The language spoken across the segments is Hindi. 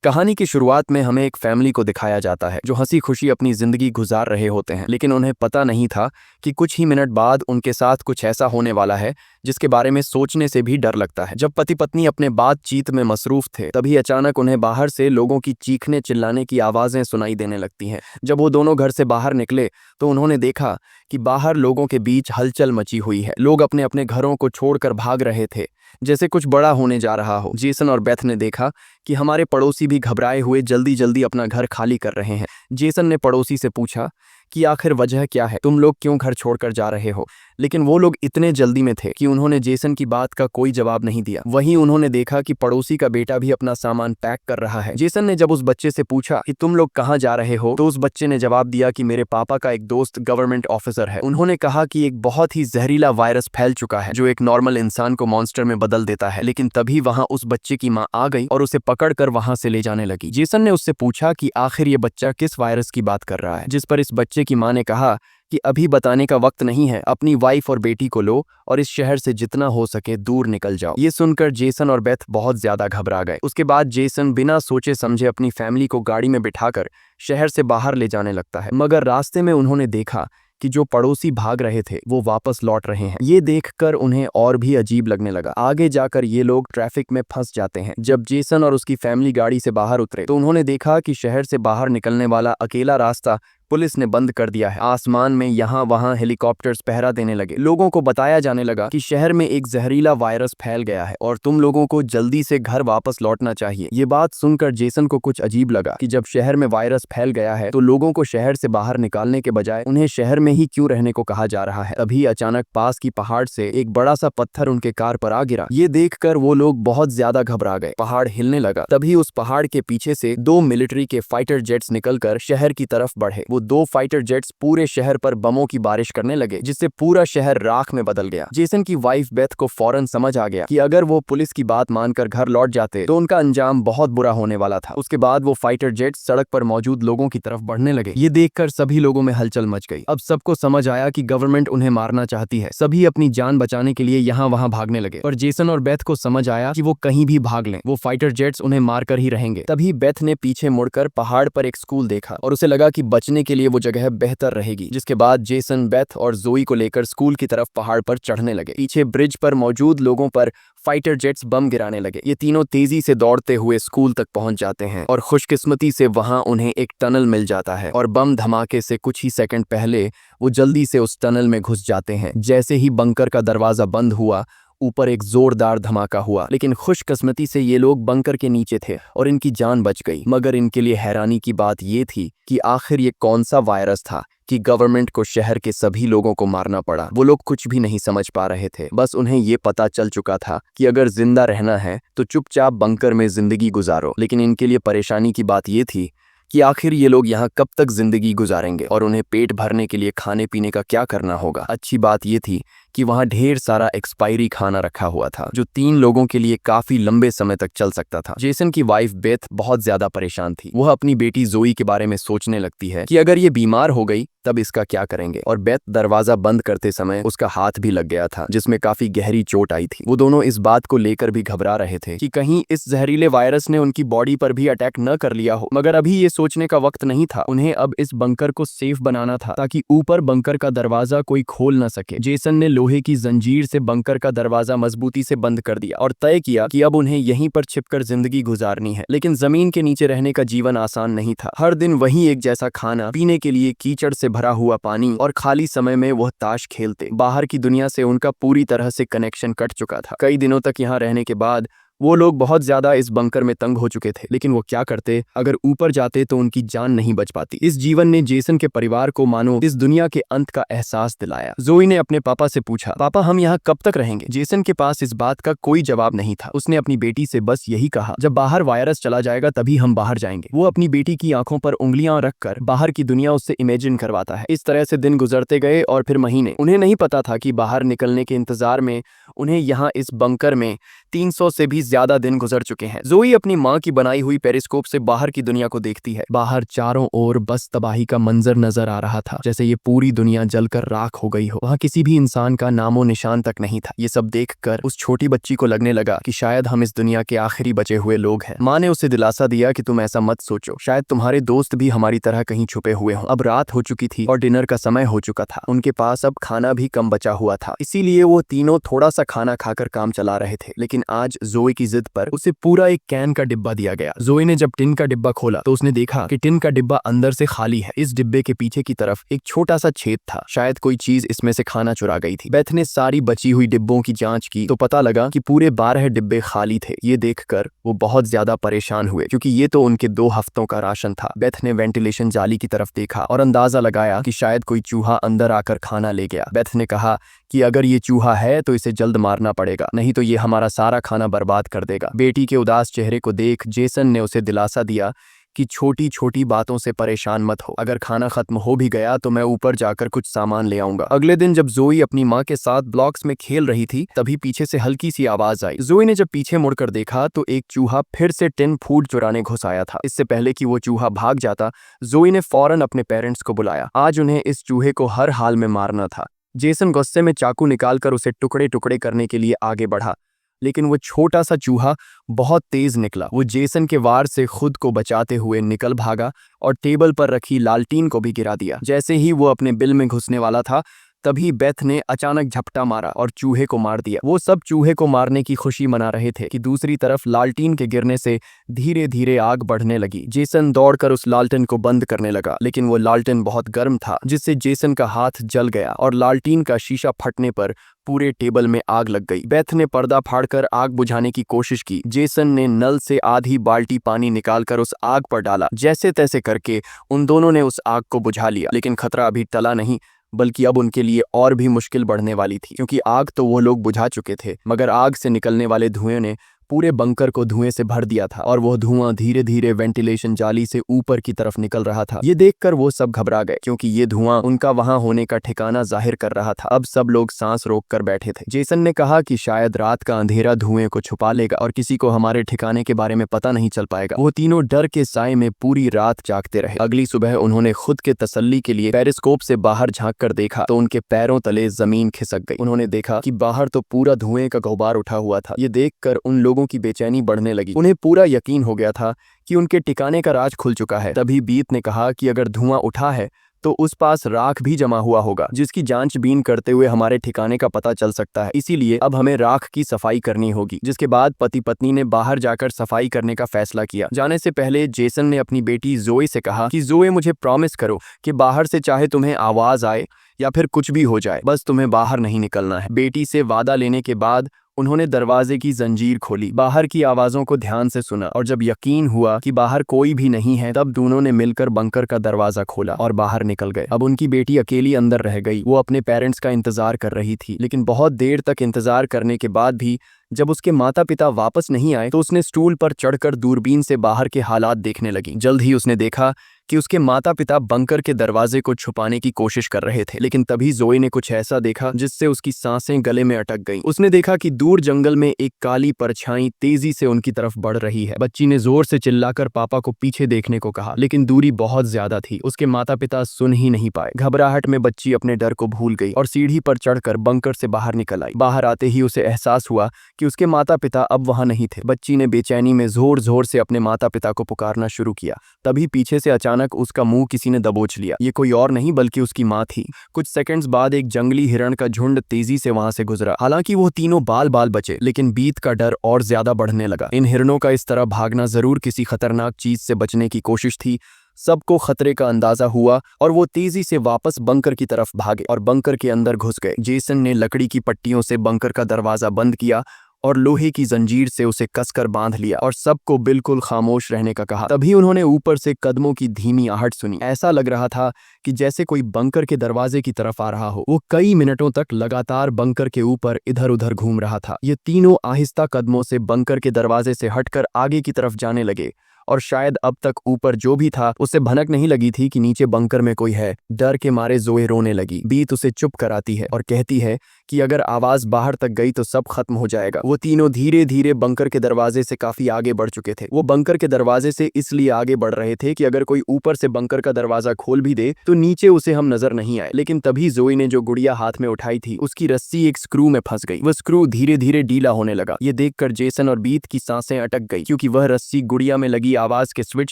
कहानी की शुरुआत में हमें एक फैमिली को दिखाया जाता है जो हंसी खुशी अपनी जिंदगी गुजार रहे होते हैं, लेकिन उन्हें पता नहीं था कि कुछ ही मिनट बाद उनके साथ कुछ ऐसा होने वाला है जिसके बारे में सोचने से भी डर लगता है। जब पति पत्नी अपने बातचीत में मसरूफ थे, तभी अचानक उन्हें बाहर से लोगों की चीखने चिल्लाने की आवाजें सुनाई देने लगती हैं। जब वो दोनों घर से बाहर निकले तो उन्होंने देखा कि बाहर लोगों के बीच हलचल मची हुई है। लोग अपने अपने घरों को छोड़कर भाग रहे थे, जैसे कुछ बड़ा होने जा रहा हो। जेसन और बेथ ने देखा कि हमारे पड़ोसी भी घबराए हुए जल्दी जल्दी अपना घर खाली कर रहे हैं। जेसन ने पड़ोसी से पूछा कि आखिर वजह क्या है, तुम लोग क्यों घर छोड़कर जा रहे हो? लेकिन वो लोग इतने जल्दी में थे कि उन्होंने जेसन की बात का कोई जवाब नहीं दिया। वहीं उन्होंने देखा कि पड़ोसी का बेटा भी अपना सामान पैक कर रहा है। जेसन ने जब उस बच्चे से पूछा कि तुम लोग कहाँ जा रहे हो, तो उस बच्चे ने जवाब दिया कि मेरे पापा का एक दोस्त गवर्नमेंट ऑफिसर है। उन्होंने कहा कि एक बहुत ही जहरीला वायरस फैल चुका है जो एक नॉर्मल इंसान को मॉन्स्टर में बदल देता है। लेकिन तभी वहां उस बच्चे की मां आ गई और उसे पकड़कर वहां से ले जाने लगी। जेसन ने उससे पूछा कि आखिर ये बच्चा किस वायरस की बात कर रहा है, जिस पर इस बच्चे की मां ने कहा कि अभी बताने का वक्त नहीं है, अपनी वाइफ और बेटी को लो और इस शहर से जितना हो सके दूर निकल जाओ। ये सुनकर जेसन और बेथ बहुत ज्यादा घबरा गए। उसके बाद जेसन बिना सोचे समझे अपनी फैमिली को गाड़ी में बिठाकर शहर से बाहर ले जाने लगता है। मगर रास्ते में उन्होंने देखा कि जो पड़ोसी भाग रहे थे वो वापस लौट रहे हैं। ये देखकर उन्हें और भी अजीब लगने लगा। आगे जाकर ये लोग ट्रैफिक में फंस जाते हैं। जब जेसन और उसकी फैमिली गाड़ी से बाहर उतरे तो उन्होंने देखा कि शहर से बाहर निकलने वाला अकेला रास्ता पुलिस ने बंद कर दिया है। आसमान में यहाँ वहाँ हेलीकॉप्टर्स पहरा देने लगे। लोगों को बताया जाने लगा कि शहर में एक जहरीला वायरस फैल गया है और तुम लोगों को जल्दी से घर वापस लौटना चाहिए। ये बात सुनकर जेसन को कुछ अजीब लगा कि जब शहर में वायरस फैल गया है तो लोगों को शहर से बाहर निकालने के बजाय उन्हें शहर में ही क्यों रहने को कहा जा रहा है। तभी अचानक पास की पहाड़ से एक बड़ा सा पत्थर उनके कार पर आ गिरा। ये देखकर वो लोग बहुत ज्यादा घबरा गए। पहाड़ हिलने लगा। तभी उस पहाड़ के पीछे से 2 मिलिट्री के फाइटर जेट्स निकलकर शहर की तरफ बढ़े। 2 फाइटर जेट्स पूरे शहर पर बमों की बारिश करने लगे, जिससे पूरा शहर राख में बदल गया। जेसन की वाइफ बेथ को फौरन समझ आ गया कि अगर वो पुलिस की बात मानकर घर लौट जाते तो उनका अंजाम बहुत बुरा होने वाला था। उसके बाद वो फाइटर जेट्स सड़क पर मौजूद लोगों की तरफ बढ़ने लगे। ये देखकर सभी लोगों में हलचल मच गई। अब सबको समझ आया कि गवर्नमेंट उन्हें मारना चाहती है। सभी अपनी जान बचाने के लिए यहाँ वहाँ भागने लगे। पर जेसन और बेथ को समझ आया कि वो कहीं भी भाग लें, वो फाइटर जेट्स उन्हें मारकर ही रहेंगे। तभी बेथ ने पीछे मुड़कर पहाड़ पर एक स्कूल देखा और उसे लगा कि बचने के लिए वो जगह बेहतर रहेगी। जिसके बाद जेसन, बेथ और जोई को लेकर स्कूल की तरफ पहाड़ पर चढ़ने लगे। पीछे ब्रिज पर मौजूद लोगों पर फाइटर जेट्स बम गिराने लगे। ये तीनों तेजी से दौड़ते हुए स्कूल तक पहुंच जाते हैं और खुशकिस्मती से वहां उन्हें एक टनल मिल जाता है और बम धमाके से कुछ ही सेकंड पहले वो जल्दी से उस टनल में घुस जाते हैं। जैसे ही बंकर का दरवाजा बंद हुआ, ऊपर एक जोरदार धमाका हुआ, लेकिन खुशकिस्मती से ये लोग बंकर के नीचे थे और इनकी जान बच गई। मगर इनके लिए हैरानी की बात ये थी कि आखिर ये कौन सा वायरस था कि गवर्नमेंट को शहर के सभी लोगों को मारना पड़ा। वो लोग कुछ भी नहीं समझ पा रहे थे। बस उन्हें ये पता चल चुका था कि अगर जिंदा रहना है तो चुपचाप बंकर में जिंदगी गुजारो। लेकिन इनके लिए परेशानी की बात ये थी कि आखिर ये लोग यहाँ कब तक जिंदगी गुजारेंगे और उन्हें पेट भरने के लिए खाने पीने का क्या करना होगा। अच्छी बात ये थी कि वहाँ ढेर सारा एक्सपायरी खाना रखा हुआ था जो 3 लोगों के लिए काफी लंबे समय तक चल सकता था। जेसन की वाइफ बेथ बहुत ज्यादा परेशान थी। वह अपनी बेटी जोई के बारे में सोचने लगती है कि अगर ये बीमार हो गई तब इसका क्या करेंगे। और बेथ दरवाजा बंद करते समय उसका हाथ भी लग गया था जिसमें काफी गहरी चोट आई थी। वो दोनों इस बात को लेकर भी घबरा रहे थे कि कहीं इस जहरीले वायरस ने उनकी बॉडी पर भी अटैक न कर लिया हो। मगर अभी ये सोचने का वक्त नहीं था। उन्हें अब इस बंकर को सेफ बनाना था ताकि ऊपर बंकर का दरवाजा कोई खोल न सके। जेसन ने लोहे की जंजीर से बंकर का दरवाजा मजबूती से बंद कर दिया और तय किया कि अब उन्हें यहीं पर छिपकर जिंदगी गुजारनी है। लेकिन जमीन के नीचे रहने का जीवन आसान नहीं था। हर दिन वही एक जैसा खाना, पीने के लिए कीचड़ से भरा हुआ पानी और खाली समय में वह ताश खेलते। बाहर की दुनिया से उनका पूरी तरह से कनेक्शन कट चुका था। कई दिनों तक यहाँ रहने के बाद वो लोग बहुत ज्यादा इस बंकर में तंग हो चुके थे। लेकिन वो क्या करते? अगर ऊपर जाते तो उनकी जान नहीं बच पाती। इस जीवन ने जेसन के परिवार को मानो इस दुनिया के अंत का एहसास दिलाया। जोई ने अपने पापा से पूछा, पापा हम यहाँ कब तक रहेंगे? जेसन के पास इस बात का कोई जवाब नहीं था। उसने अपनी बेटी से बस यही कहा, जब बाहर वायरस चला जाएगा तभी हम बाहर जाएंगे। वो अपनी बेटी की आंखों पर उंगलियां रखकर बाहर की दुनिया उससे इमेजिन करवाता है। इस तरह से दिन गुजरते गए और फिर महीने। उन्हें नहीं पता था कि बाहर निकलने के इंतजार में उन्हें यहाँ इस बंकर में 300 से भी ज्यादा दिन गुजर चुके हैं। जोई अपनी माँ की बनाई हुई पेरिस्कोप से बाहर की दुनिया को देखती है। बाहर चारों ओर बस तबाही का मंजर नजर आ रहा था, जैसे ये पूरी दुनिया जलकर राख हो गई हो। वहाँ किसी भी इंसान का नामो निशान तक नहीं था। ये सब देखकर उस छोटी बच्ची को लगने लगा कि शायद हम इस दुनिया के आखिरी बचे हुए लोग हैं। माँ ने उसे दिलासा दिया कि तुम ऐसा मत सोचो, शायद तुम्हारे दोस्त भी हमारी तरह कहीं छुपे हुए हों। अब रात हो चुकी थी और डिनर का समय हो चुका था। उनके पास अब खाना भी कम बचा हुआ था, इसीलिए वो तीनों थोड़ा सा खाना खाकर काम चला रहे थे। लेकिन आज जोई की जिद पर उसे पूरा एक कैन का डिब्बा दिया गया। जोई ने जब टिन का डिब्बा खोला तो उसने देखा कि टिन का डिब्बा अंदर से खाली है। इस डिब्बे के पीछे की तरफ एक छोटा सा छेद था, शायद कोई चीज इसमें से खाना चुरा गई थी। बेथ ने सारी बची हुई डिब्बों की जांच की तो पता लगा कि पूरे 12 डिब्बे खाली थे। ये देखकर वो बहुत ज्यादा परेशान हुए, क्योंकि ये तो उनके 2 हफ्तों का राशन था। बेथ ने वेंटिलेशन जाली की तरफ देखा और अंदाजा लगाया कि शायद कोई चूहा अंदर आकर खाना ले गया। बेथ ने कहा कि अगर ये चूहा है तो इसे जल्द मारना पड़ेगा, नहीं तो ये हमारा सारा खाना बर्बाद कर देगा। बेटी के उदास चेहरे को देख जेसन ने उसे दिलासा दिया कि छोटी छोटी बातों से परेशान मत हो, अगर खाना खत्म हो भी गया तो मैं ऊपर जाकर कुछ सामान ले आऊंगा। अगले दिन जब जोई अपनी माँ के साथ ब्लॉक्स में खेल रही थी तभी पीछे से हल्की सी आवाज आई। जोई ने जब पीछे मुड़कर देखा तो एक चूहा फिर से टिन फूड चुराने घुस आया था। इससे पहले कि वो चूहा भाग जाता, जोई ने फौरन अपने पेरेंट्स को बुलाया। आज उन्हें इस चूहे को हर हाल में मारना था। जेसन गुस्से में चाकू निकालकर उसे टुकड़े टुकड़े करने के लिए आगे बढ़ा, लेकिन वो छोटा सा चूहा बहुत तेज निकला। वो जेसन के वार से खुद को बचाते हुए निकल भागा और टेबल पर रखी लालटीन को भी गिरा दिया। जैसे ही वो अपने बिल में घुसने वाला था तभी बेथ ने अचानक झपटा मारा और चूहे को मार दिया। वो सब चूहे को मारने की खुशी मना रहे थे कि दूसरी तरफ लालटीन के गिरने से धीरे धीरे आग बढ़ने लगी। जेसन दौड़कर उस लालटेन को बंद करने लगा, लेकिन वो लालटेन बहुत गर्म था, जिससे जेसन का हाथ जल गया और लालटीन का शीशा फटने पर पूरे टेबल में आग लग गई। बेथ ने पर्दा फाड़कर आग बुझाने की कोशिश की। जेसन ने नल से आधी बाल्टी पानी निकालकर उस आग पर डाला। जैसे तैसे करके उन दोनों ने उस आग को बुझा लिया, लेकिन खतरा अभी टला नहीं, बल्कि अब उनके लिए और भी मुश्किल बढ़ने वाली थी, क्योंकि आग तो वो लोग बुझा चुके थे, मगर आग से निकलने वाले धुएं ने पूरे बंकर को धुएं से भर दिया था और वो धुआं धीरे धीरे वेंटिलेशन जाली से ऊपर की तरफ निकल रहा था। ये देखकर वो सब घबरा गए, क्योंकि ये धुआं उनका वहां होने का ठिकाना जाहिर कर रहा था। अब सब लोग सांस रोक कर बैठे थे। जेसन ने कहा कि शायद रात का अंधेरा धुएं को छुपा लेगा और किसी को हमारे ठिकाने के बारे में पता नहीं चल पाएगा। वो तीनों डर के साए में पूरी रात जागते रहे। अगली सुबह उन्होंने खुद के तसल्ली के लिए पेरिस्कोप से बाहर झांक कर देखा तो उनके पैरों तले जमीन खिसक गई। उन्होंने देखा कि बाहर तो पूरा धुएं का गुबार उठा हुआ था। ये देखकर उन लोगों की बेचैनी बढ़ने लगी। उन्हें पूरा यकीन हो गया था कि उनके ठिकाने का राज खुल चुका है। तभी बीत ने कहा कि अगर धुआं उठा है तो उस पास राख भी जमा हुआ होगा, जिसकी जांचबीन करते हुए हमारे ठिकाने का पता चल सकता है। इसीलिए अब हमें राख की सफाई करनी होगी। जिसके बाद पति पत्नी ने बाहर जाकर सफाई करने का फैसला किया। जाने से पहले जेसन ने अपनी बेटी जोए से कहा कि जोए, मुझे प्रॉमिस करो कि बाहर से चाहे तुम्हें आवाज आए या फिर कुछ भी हो जाए, बस तुम्हें बाहर नहीं निकलना है। बेटी से वादा लेने के बाद उन्होंने दरवाजे की जंजीर खोली, बाहर की आवाजों को ध्यान से सुना और जब यकीन हुआ कि बाहर कोई भी नहीं है तब दोनों ने मिलकर बंकर का दरवाजा खोला और बाहर निकल गए। अब उनकी बेटी अकेली अंदर रह गई। वो अपने पेरेंट्स का इंतजार कर रही थी, लेकिन बहुत देर तक इंतजार करने के बाद भी जब उसके माता पिता वापस नहीं आए तो उसने स्टूल पर चढ़कर दूरबीन से बाहर के हालात देखने लगी। जल्द ही उसने देखा कि उसके माता पिता बंकर के दरवाजे को छुपाने की कोशिश कर रहे थे, लेकिन तभी जोए ने कुछ ऐसा देखा जिससे उसकी सांसें गले में अटक गईं। उसने देखा कि दूर जंगल में एक काली परछाई तेजी से उनकी तरफ बढ़ रही है। बच्ची ने जोर से चिल्लाकर पापा को पीछे देखने को कहा, लेकिन दूरी बहुत ज्यादा थी। उसके माता पिता सुन ही नहीं पाए। घबराहट में बच्ची अपने डर को भूल गई और सीढ़ी पर चढ़कर बंकर से बाहर निकल आई। बाहर आते ही उसे एहसास हुआ कि उसके माता पिता अब वहां नहीं थे। बच्ची ने बेचैनी में जोर जोर से अपने माता पिता को पुकारना शुरू किया। तभी पीछे से अचानक उसका मुंह किसी ने दबोच लिया। ये कोई और नहीं बल्कि उसकी माँ थी। कुछ सेकंड्स बाद एक जंगली हिरण का झुंड तेजी से वहां से गुजरा। हालांकि वो तीनों बाल बाल बचे, लेकिन बीत का डर और ज्यादा बढ़ने लगा। इन हिरणों का इस तरह भागना जरूर किसी खतरनाक चीज से बचने की कोशिश थी। सबको खतरे का अंदाजा हुआ और वो तेजी से वापस बंकर की तरफ भागे और बंकर के अंदर घुस गए। जेसन ने लकड़ी की पट्टियों से बंकर का दरवाजा बंद किया और लोहे की जंजीर से उसे कसकर बांध लिया और सबको बिल्कुल खामोश रहने का कहा। तभी उन्होंने ऊपर से कदमों की धीमी आहट सुनी। ऐसा लग रहा था कि जैसे कोई बंकर के दरवाजे की तरफ आ रहा हो। वो कई मिनटों तक लगातार बंकर के ऊपर इधर उधर घूम रहा था। ये तीनों आहिस्ता कदमों से बंकर के दरवाजे से हटकर आगे की तरफ जाने लगे और शायद अब तक ऊपर जो भी था उसे भनक नहीं लगी थी कि नीचे बंकर में कोई है। डर के मारे जोए रोने लगी। बीत उसे चुप कराती है और कहती है कि अगर आवाज बाहर तक गई तो सब खत्म हो जाएगा। वो तीनों धीरे धीरे बंकर के दरवाजे से काफी आगे बढ़ चुके थे। वो बंकर के दरवाजे से इसलिए आगे बढ़ रहे थे कि अगर कोई ऊपर से बंकर का दरवाजा खोल भी दे तो नीचे उसे हम नजर नहीं आए। लेकिन तभी जोई ने जो गुड़िया हाथ में उठाई थी उसकी रस्सी एक स्क्रू में फंस गई। वह स्क्रू धीरे धीरे ढीला होने लगा। ये देखकर जेसन और बीत की सांसें अटक गई, क्योंकि वह रस्सी गुड़िया में लगी आवाज के स्विच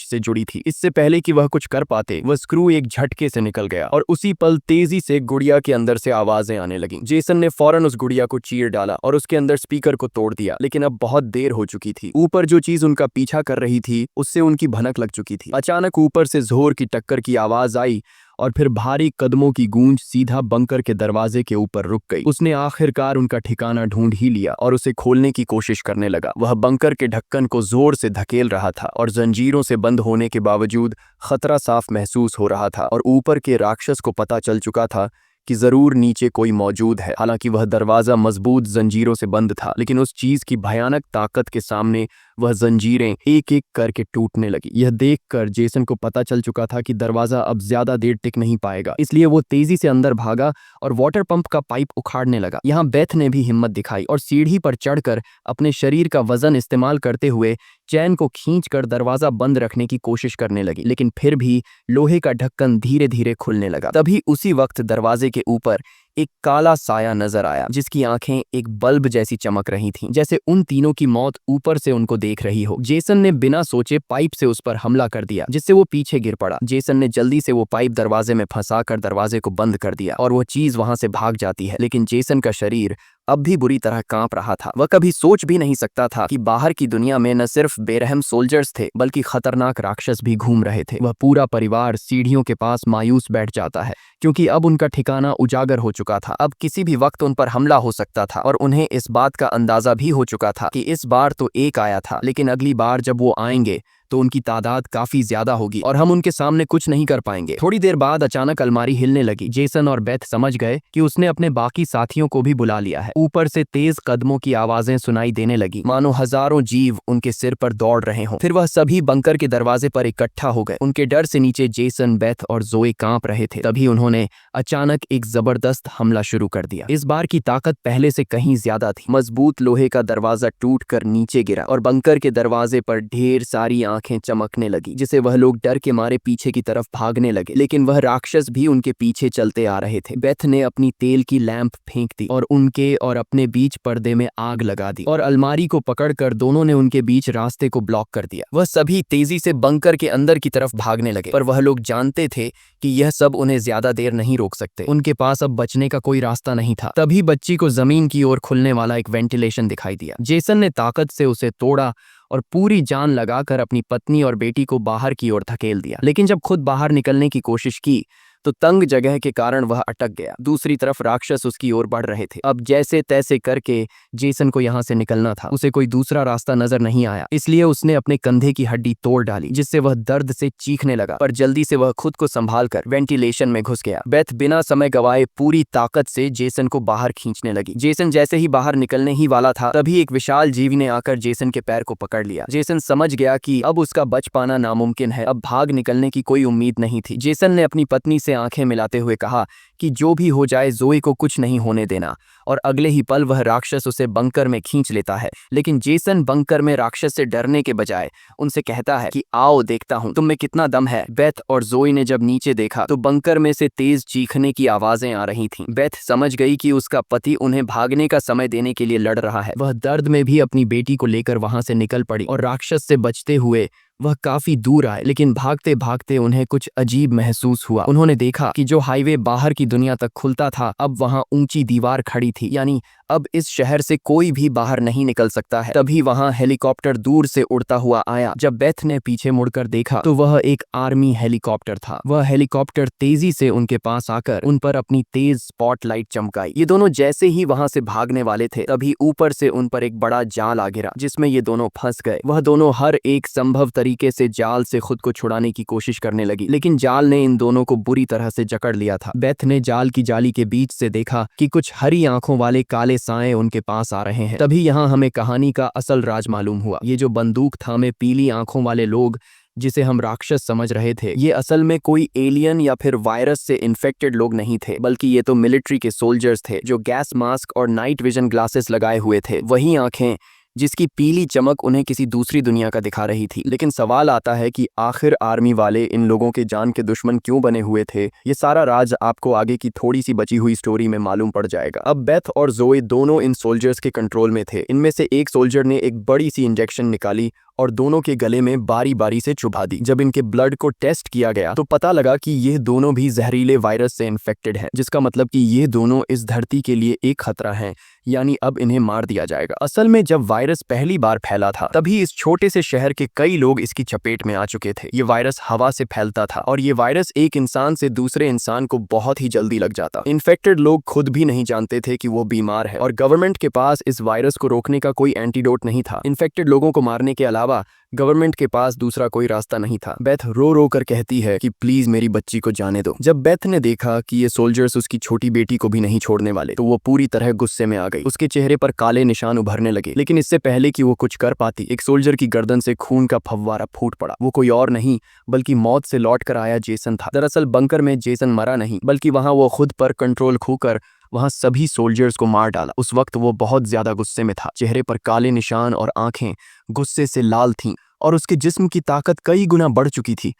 से जुड़ी थी। इससे पहले कि वह कुछ कर पाते वह स्क्रू एक झटके से निकल गया और उसी पल तेजी से गुड़िया के अंदर से आवाजें आने लगी। जेसन ने फौरन उस गुड़िया को चीर डाला और उसके अंदर स्पीकर को तोड़ दिया, लेकिन अब बहुत देर हो चुकी थी। ऊपर जो चीज उनका पीछा कर रही थी उससे उनकी भनक लग चुकी थी। अचानक ऊपर से जोर की टक्कर की आवाज आई और फिर भारी कदमों की गूंज सीधा बंकर के दरवाजे के ऊपर रुक गई। उसने आखिरकार उनका ठिकाना ढूंढ ही लिया और उसे खोलने की कोशिश करने लगा। वह बंकर के ढक्कन को जोर से धकेल रहा था और जंजीरों से बंद होने के बावजूद खतरा साफ महसूस हो रहा था और ऊपर के राक्षस को पता चल चुका था कि जरूर नीचे कोई मौजूद है। हालांकि वह दरवाजा मजबूत जंजीरों से बंद था, लेकिन उस चीज की भयानक ताकत के सामने वह जंजीरें एक एक करके टूटने लगी। यह देखकर जेसन को पता चल चुका था कि दरवाजा अब ज्यादा देर टिक नहीं पाएगा, इसलिए वो तेजी से अंदर भागा और वाटर पंप का पाइप उखाड़ने लगा। यहाँ बेथ ने भी हिम्मत दिखाई और सीढ़ी पर चढ़कर अपने शरीर का वजन इस्तेमाल करते हुए चैन को खींचकर दरवाजा बंद रखने की कोशिश करने लगी, लेकिन फिर भी लोहे का ढक्कन धीरे धीरे खुलने लगा। तभी उसी वक्त दरवाजे के ऊपर एक काला साया नजर आया, जिसकी आंखें एक बल्ब जैसी चमक रही थीं, जैसे उन तीनों की मौत ऊपर से उनको देख रही हो। जेसन ने बिना सोचे पाइप से उस पर हमला कर दिया, जिससे वो पीछे गिर पड़ा। जेसन ने जल्दी से वो पाइप दरवाजे में फंसाकर दरवाजे को बंद कर दिया और वो चीज वहां से भाग जाती है, लेकिन जेसन का शरीर अब भी बुरी तरह कांप रहा था। वह कभी सोच भी नहीं सकता था कि बाहर की दुनिया में न सिर्फ बेरहम सोल्जर्स थे बल्कि खतरनाक राक्षस भी घूम रहे थे। वह पूरा परिवार सीढ़ियों के पास मायूस बैठ जाता है, क्योंकि अब उनका ठिकाना उजागर हो चुका था। अब किसी भी वक्त उन पर हमला हो सकता था और उन्हें इस बात का अंदाजा भी हो चुका था कि इस बार तो एक आया था, लेकिन अगली बार जब वो आएंगे तो उनकी तादाद काफी ज्यादा होगी और हम उनके सामने कुछ नहीं कर पाएंगे। थोड़ी देर बाद अचानक अलमारी हिलने लगी। जेसन और बेथ समझ गए कि उसने अपने बाकी साथियों को भी बुला लिया है। ऊपर से तेज कदमों की आवाजें सुनाई देने लगी, मानो हजारों जीव उनके सिर पर दौड़ रहे हों। फिर वह सभी बंकर के दरवाजे पर इकट्ठा हो गए। उनके डर से नीचे जेसन, बेथ और जोए कांप रहे थे। तभी उन्होंने अचानक एक जबरदस्त हमला शुरू कर दिया। इस बार की ताकत पहले से कहीं ज्यादा थी। मजबूत लोहे का दरवाजा टूटकर नीचे गिरा और बंकर के दरवाजे पर ढेर सारी आंखें चमकने लगी, जिसे वह लोग डर के मारे पीछे की तरफ भागने लगे। लेकिन वह राक्षस भी उनके पीछे चलते आ रहे थे। बेथ ने अपनी तेल की लैंप फेंक दी और उनके और अपने बीच पर्दे में आग लगा दी और अलमारी को पकड़कर दोनों ने उनके बीच रास्ते को ब्लॉक कर दिया। वह सभी तेजी से बंकर के अंदर की तरफ भागने लगे, पर वह लोग जानते थे कि यह सब उन्हें ज्यादा देर नहीं रोक सकते। उनके पास अब बचने का कोई रास्ता नहीं था। तभी बच्ची को जमीन की ओर खुलने वाला एक वेंटिलेशन दिखाई दिया। जेसन ने ताकत से उसे तोड़ा और पूरी जान लगाकर अपनी पत्नी और बेटी को बाहर की ओर धकेल दिया। लेकिन जब खुद बाहर निकलने की कोशिश की तो तंग जगह के कारण वह अटक गया। दूसरी तरफ राक्षस उसकी ओर बढ़ रहे थे। अब जैसे तैसे करके जेसन को यहाँ से निकलना था। उसे कोई दूसरा रास्ता नजर नहीं आया, इसलिए उसने अपने कंधे की हड्डी तोड़ डाली, जिससे वह दर्द से चीखने लगा। पर जल्दी से वह खुद को संभालकर वेंटिलेशन में घुस गया। बेथ बिना समय गवाए पूरी ताकत से जेसन को बाहर खींचने लगी। जेसन जैसे ही बाहर निकलने ही वाला था, तभी एक विशाल जीवी ने आकर जेसन के पैर को पकड़ लिया। जेसन समझ गया कि अब उसका बच पाना नामुमकिन है। अब भाग निकलने की कोई उम्मीद नहीं थी। जेसन ने अपनी पत्नी से आंखें मिलाते हुए कहा कि जो भी हो जाए जोई को कुछ नहीं होने देना, और अगले ही पल वह राक्षस उसे बंकर में खींच लेता है। लेकिन जेसन बंकर में राक्षस से डरने के बजाय उनसे कहता है कि आओ देखता हूं तुम में कितना दम है। बेथ और जोई ने जब नीचे देखा तो बंकर में से तेज चीखने की आवाजें आ रही थीं। बेथ समझ गई कि उसका पति उन्हें भागने का समय देने के लिए लड़ रहा है। वह दर्द में भी अपनी बेटी को लेकर वहां से निकल पड़ी और राक्षस से बचते हुए वह काफी दूर आए। लेकिन भागते भागते उन्हें कुछ अजीब महसूस हुआ। उन्होंने देखा कि जो हाईवे बाहर की दुनिया तक खुलता था, अब वहां ऊंची दीवार खड़ी थी, यानी अब इस शहर से कोई भी बाहर नहीं निकल सकता है। तभी वहां हेलीकॉप्टर दूर से उड़ता हुआ आया। जब बेथ ने पीछे मुड़कर देखा तो वह एक आर्मी हेलीकॉप्टर था। वह हेलीकॉप्टर तेजी से उनके पास आकर उन पर अपनी तेज स्पॉटलाइट चमकाई। ये दोनों जैसे ही वहां से भागने वाले थे, तभी ऊपर से उन पर एक बड़ा जाल आ गिरा, जिसमें ये दोनों फंस गए। वह दोनों हर एक संभव तरीके से जाल से खुद को छुड़ाने की कोशिश करने लगी, लेकिन जाल ने इन दोनों को बुरी तरह से जकड़ लिया था। बेथ ने जाल की जाली के बीच से देखा कि कुछ हरी आंखों वाले काले साए उनके पास आ रहे हैं। तभी यहाँ हमें कहानी का असल राज मालूम हुआ। ये जो बंदूक थामे पीली आंखों वाले लोग जिसे हम राक्षस समझ रहे थे, ये असल में कोई एलियन या फिर वायरस से इन्फेक्टेड लोग नहीं थे, बल्कि ये तो मिलिट्री के सोल्जर्स थे जो गैस मास्क और नाइट विजन ग्लासेस लगाए हुए थे। वही आंखें जिसकी पीली चमक उन्हें किसी दूसरी दुनिया का दिखा रही थी। लेकिन सवाल आता है कि आखिर आर्मी वाले इन लोगों के जान के दुश्मन क्यों बने हुए थे। ये सारा राज आपको आगे की थोड़ी सी बची हुई स्टोरी में मालूम पड़ जाएगा। अब बेथ और जोए दोनों इन सोल्जर्स के कंट्रोल में थे। इनमें से एक सोल्जर ने एक बड़ी सी इंजेक्शन निकाली और दोनों के गले में बारी बारी से चुभा दी। जब इनके ब्लड को टेस्ट किया गया तो पता लगा कि ये दोनों भी जहरीले वायरस से इन्फेक्टेड हैं, जिसका मतलब कि ये दोनों इस धरती के लिए एक खतरा हैं, यानी अब इन्हें मार दिया जाएगा। असल में जब वायरस पहली बार फैला था तभी इस छोटे से शहर के कई लोग इसकी चपेट में आ चुके थे। ये वायरस हवा से फैलता था और ये वायरस एक इंसान से दूसरे इंसान को बहुत ही जल्दी लग जाता। इन्फेक्टेड लोग खुद भी नहीं जानते थे कि वो बीमार है और गवर्नमेंट के पास इस वायरस को रोकने का कोई एंटीडोट नहीं था। इन्फेक्टेड लोगों को मारने के अलावा गवर्नमेंट के पास दूसरा कोई रास्ता नहीं था। बेथ रो रो कर कहती है कि प्लीज मेरी बच्ची को जाने दो। जब बेथ ने देखा कि ये सोल्जर्स उसकी छोटी बेटी को भी नहीं छोड़ने वाले तो वो पूरी तरह गुस्से में आ गई। उसके चेहरे पर काले निशान उभरने लगे। लेकिन इससे पहले कि वो कुछ कर पाती, एक सोल्जर की गर्दन से खून का फव्वारा फूट पड़ा। वो कोई और नहीं बल्कि मौत से लौट कर आया जेसन था। दरअसल बंकर में जेसन मरा नहीं, बल्कि वहां वो खुद पर कंट्रोल खोकर वहां सभी सोल्जर्स को मार डाला। उस वक्त वो बहुत ज्यादा गुस्से में था। चेहरे पर काले निशान और आंखें गुस्से से लाल थीं और उसके जिस्म की ताकत कई गुना बढ़ चुकी थी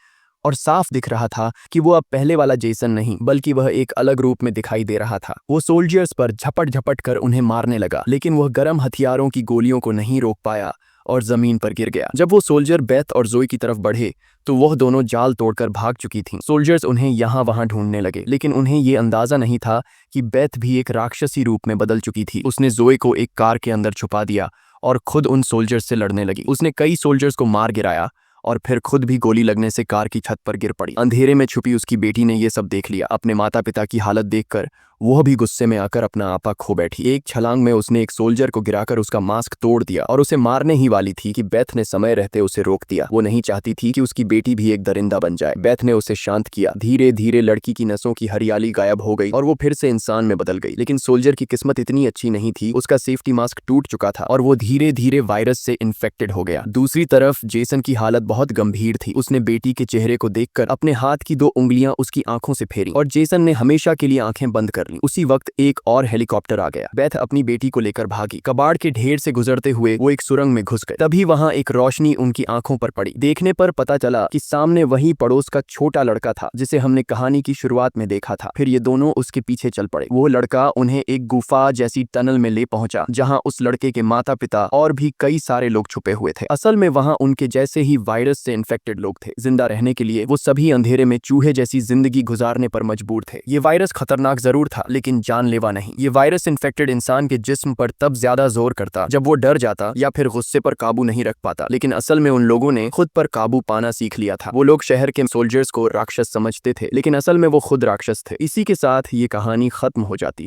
और साफ दिख रहा था कि वो अब पहले वाला जेसन नहीं बल्कि वह एक अलग रूप में दिखाई दे रहा था। वो सोल्जर्स पर झपट झपट कर उन्हें मारने लगा, लेकिन वह गर्म हथियारों की गोलियों को नहीं रोक पाया और जमीन पर गिर गया। जब वो सोल्जर बेथ और जोई की तरफ बढ़े तो वह दोनों जाल तोड़कर भाग चुकी थीं। सोल्जर्स उन्हें यहाँ वहां ढूंढने लगे, लेकिन उन्हें ये अंदाजा नहीं था कि बेथ भी एक राक्षसी रूप में बदल चुकी थी। उसने जोई को एक कार के अंदर छुपा दिया और खुद उन सोल्जर्स से लड़ने लगी। उसने कई सोल्जर्स को मार गिराया और फिर खुद भी गोली लगने से कार की छत पर गिर पड़ी। अंधेरे में छुपी उसकी बेटी ने यह सब देख लिया। अपने माता पिता की हालत देखकर वह भी गुस्से में आकर अपना आपा खो बैठी। एक छलांग में उसने एक सोल्जर को गिराकर उसका मास्क तोड़ दिया और उसे मारने ही वाली थी कि बेथ ने समय रहते उसे रोक दिया। वो नहीं चाहती थी कि उसकी बेटी भी एक दरिंदा बन जाए। बेथ ने उसे शांत किया। धीरे धीरे लड़की की नसों की हरियाली गायब हो गई और वो फिर से इंसान में बदल गई। लेकिन सोल्जर की किस्मत इतनी अच्छी नहीं थी। उसका सेफ्टी मास्क टूट चुका था और वो धीरे धीरे वायरस से इन्फेक्टेड हो गया। दूसरी तरफ जेसन की हालत बहुत गंभीर थी। उसने बेटी के चेहरे को देखकर अपने हाथ की 2 उंगलियां उसकी आंखों से फेरी और जेसन ने हमेशा के लिए आंखें बंद कर ली। उसी वक्त एक और हेलीकॉप्टर आ गया। बेथ अपनी बेटी को लेकर भागी। कबाड़ के ढेर से गुजरते हुए वो एक सुरंग में घुस गए। तभी वहां एक रोशनी उनकी आंखों पर पड़ी। देखने पर पता चला कि सामने वही पड़ोस का छोटा लड़का था जिसे हमने कहानी की शुरुआत में देखा था। फिर ये दोनों उसके पीछे चल पड़े। वो लड़का उन्हें एक गुफा जैसी टनल में ले पहुंचा जहां उस लड़के के माता पिता और भी कई सारे लोग छुपे हुए थे। असल में वहां उनके जैसे ही वायरस से इन्फेक्टेड लोग थे। जिंदा रहने के लिए वो सभी अंधेरे में चूहे जैसी जिंदगी गुजारने पर मजबूर थे। ये वायरस खतरनाक जरूर था लेकिन जानलेवा नहीं। ये वायरस इन्फेक्टेड इंसान के जिस्म पर तब ज्यादा जोर करता जब वो डर जाता या फिर गुस्से पर काबू नहीं रख पाता। लेकिन असल में उन लोगों ने खुद पर काबू पाना सीख लिया था। वो लोग शहर के सोल्जर्स को राक्षस समझते थे, लेकिन असल में वो खुद राक्षस थे। इसी के साथ ये कहानी खत्म हो जाती है।